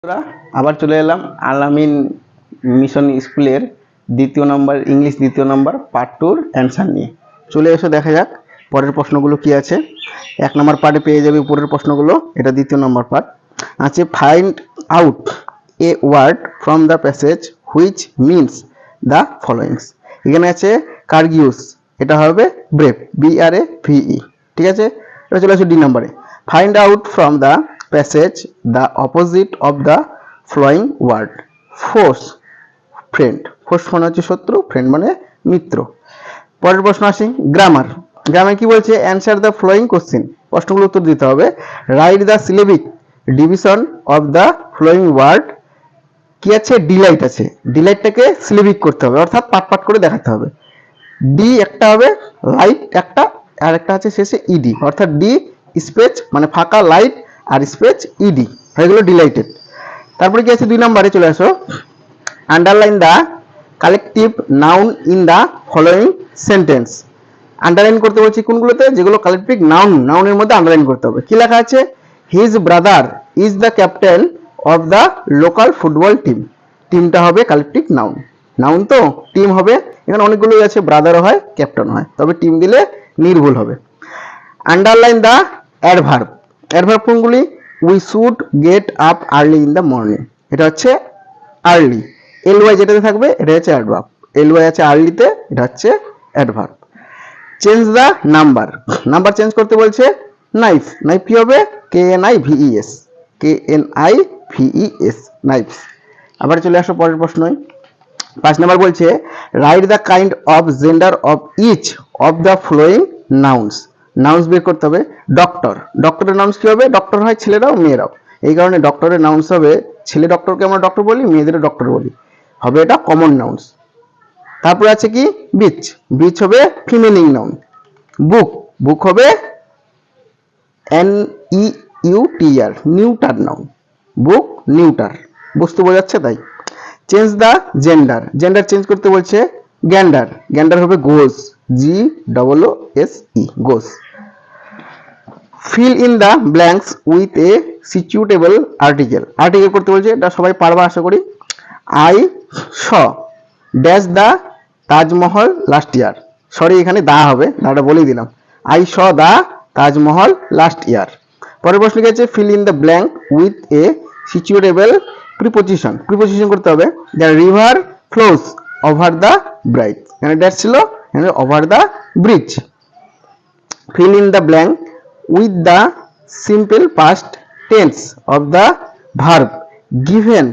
বন্ধুরা, আবার চলে এলাম আলামিন মিশন স্কুলের দ্বিতীয় নম্বর ইংলিশ দ্বিতীয় নম্বর পার্ট 2 অ্যান্সার নিয়ে। চলে এসো দেখা যাক পরের প্রশ্নগুলো কি আছে। এক নম্বর পার্টে পেয়ে যাবে উপরের প্রশ্নগুলো, এটা দ্বিতীয় নম্বর পার্ট আছে। Find out a word from the passage which means the followings. এখানে আছে কার্গিউস, এটা হবে ব্রেভ, BRAVE। ঠিক আছে, এটা চলে আসো ডি নম্বরে। Find out from the passage the opposite of the following word. Force, friend. Force মানে হচ্ছে শত্রু, ফ্রেন্ড মানে মিত্র। পরের প্রশ্ন আসি গ্রামার। গ্রামার কি বলছে? অ্যান্সার দ্য ফ্লোয়িং কোশ্চেন, প্রশ্নগুলো উত্তর দিতে হবে। Write the syllabic division of the following word. কি আছে? ডিলাইট আছে, ডিলাইটটাকে সিলেবিক করতে হবে, অর্থাৎ পাট পাট করে দেখাতে হবে। ডি একটা হবে, লাইট একটা, আর একটা আছে শেষে ইডি, অর্থাৎ ডি স্পেস মানে ফাঁকা, লাইট আর স্পেস ইডি হয়ে গেল ডিলাইটেড। তারপরে কি আছে? 2 নম্বরে চলে আসো। Underline the collective noun in the following sentence. Underline করতে বলছি কোনগুলোতে? যেগুলো কালেকটিভ নাউন, নাউনের মধ্যে আন্ডারলাইন করতে হবে। কি লেখা আছে? His brother is the captain of the local football team. টিমটা হবে কালেকটিভ নাউন, নাউন তো টিম হবে, এখানে অনেকগুলোই আছে, ব্রাদারও হয় ক্যাপ্টেন হয়, তবে টিম দিলে নির্ভুল হবে। Underline the adverb. অ্যাডভার্ব কোনগুলি? We should get up early in the morning, এটা হচ্ছে আর্লি। এলওয়াই যেটাতে থাকবে এটা হচ্ছে অ্যাডভার্ব, এলওয়াই আছে আর্লিতে, এটা হচ্ছে adverb. Change the number. Number change করতে বলছে। নাইফ, নাইফ কি হবে? KNIVES, KNIVES, knives. আবার চলে আসো পরের প্রশ্নয়। 5 নম্বর বলছে write the kind of gender of each of the following nouns. Nouns বের করতে হবে। ডক্টর, ডক্টরের নাউন্স কি হবে? ডক্টর হয় ছেলেরাও মেয়েরাও, এই কারণে ডক্টরের নাউন্স হবে, ছেলে ডক্টরকে আমরা ডক্টর বলি, মেয়েদের ডক্টর বলি, হবে এটা কমন নাউন্স। তারপরে আছে কি? বিচ, বিচ হবে ফিমেলিং নাউন। বুক, বুক হবে NEUTR, neuter noun, book neuter, বস্তু বোঝাচ্ছে তাই। Change the gender, gender change করতে বলছে। গ্যান্ডার, গ্যান্ডার হবে goose, GOOSE, goose. Fill in the blanks with a suitable article. Article করতে বলছে, এটা সবাই পারবা আশা করি। I saw dash the Taj Mahal last year. Sorry, এখানে দা হবে, দাটা বলেই দিলাম। I saw the Taj Mahal last year. পরের প্রশ্ন কি আছে? Fill in the blank with a সিচুয়েটেবল preposition. Preposition করতে হবে। The river flows over the bridge, এখানে ড্যাশ ছিল, এখানে over the bridge. Feel in the blank with the simple past tense of the verb given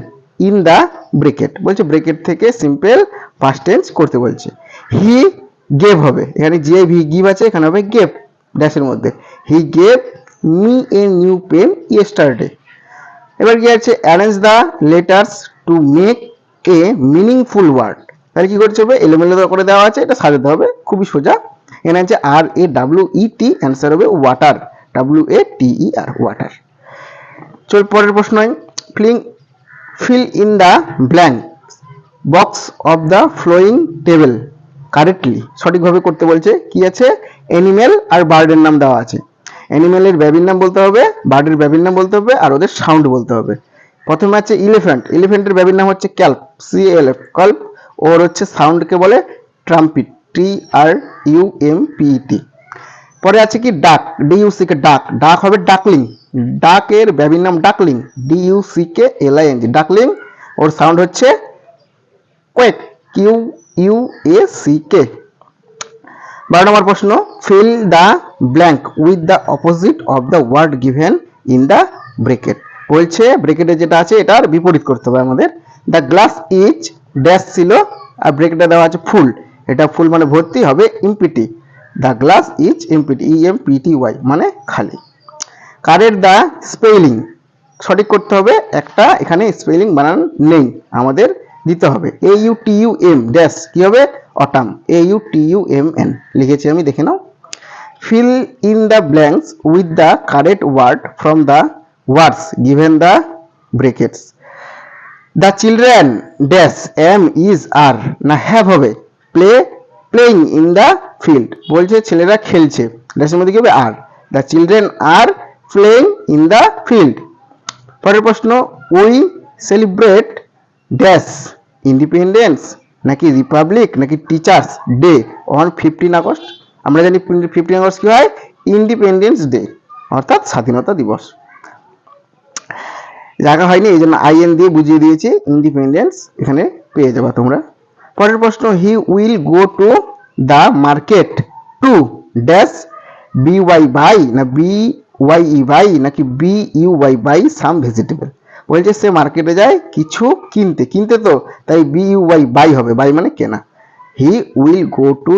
in the bracket. বলছে bracket থেকে simple past tense করতে বলছে। He gave হবে, এখানে GIV give আছে, এখানে হবে গেভ ড্যাশের মধ্যে। He gave me a new pen yesterday. এবার কি আছে? Arrange the letters to make a meaningful word. তাহলে কি করতে হবে? এলোমেলো করে দেওয়া আছে, এটা সাজাতে হবে, খুবই সোজা। এখানে আছে RAWET, অ্যান্সার হবে ওয়াটার, WATER, ওয়াটার। চল পরের প্রশ্ন। Feel in the blank box of the flowing table correctly. সঠিকভাবে করতে বলছে। কি আছে? অ্যানিমেল আর বার্ডের নাম দেওয়া আছে। অ্যানিমেলের ব্যাবির নাম বলতে হবে, বার্ডের ব্যাবির নাম বলতে হবে, আর ওদের সাউন্ড বলতে হবে। প্রথমে আছে ইলিফ্যান্ট, ইলিফ্যান্টের ব্যাবির নাম হচ্ছে ক্যাল্প, CALP, কল্প। ওর হচ্ছে সাউন্ডকে বলে ট্রাম্পিট, TRUMPET। পরে আছে কি? ডাক, DUCK, ডাক, ডাক হবে ডাকলিং, ডাকের ব্যাবির নাম ডাকলিং, DUCKLING, ডাকলিং। ওর সাউন্ড হচ্ছে কোয়েক, QUACK। 12 নম্বর প্রশ্ন। Fill the blank with the opposite of the word given in the bracket. বলছে ব্রেকেটে যেটা আছে এটার বিপরীত করতে হবে আমাদের। দ্য গ্লাস ইজ ড্যাশ ছিল, আর ব্রেকেটে দেওয়া আছে ফুল, এটা ফুল মানে ভর্তি, হবে এমপিটি। দ্য গ্লাস ইজ এমপিটি, EMPTY মানে খালি। কারেক্ট দ্য স্পেলিং, সঠিক করতে হবে। একটা এখানে স্পেলিং বানান নেই, আমাদের দিতে হবে। AUTUM ড্যাশ কি হবে? অটাম, AUTUMN লিখেছি আমি, দেখে নাও। Fill in the blanks with the correct word from the words given the brackets. The children dash M is are have হ্যাভ হবে? Playing in the field. বলছে ছেলেরা খেলছে, ড্যাশের মধ্যে কি হবে? Are. The children are playing in the field. পরের প্রশ্ন, উই সেলিব্রেট ড্যাশ ইন্ডিপেন্ডেন্স নাকি রিপাবলিক নাকি টিচার্স ডে অন 15 আগস্ট? আমরা জানি 15 আগস্ট কি হয়? ইন্ডিপেন্ডেন্স ডে, অর্থাৎ স্বাধীনতা দিবস। জায়গা হয়নি এই জন্য আইএন দিয়ে বুঝিয়ে দিয়েছি, ইন্ডিপেন্ডেন্স এখানে পেয়ে যাবে তোমরা। পরের প্রশ্ন, he will go to the market to dash B Y buy না বি ওয়াই ই বাই নাকি B U Y buy some vegetable? বলছে সে মার্কেটে যায় কিছু কিনতে, কিনতে তো তাই বি ইউ ওয়াই বাই হবে, বাই মানে কেনা। হি উইল গো টু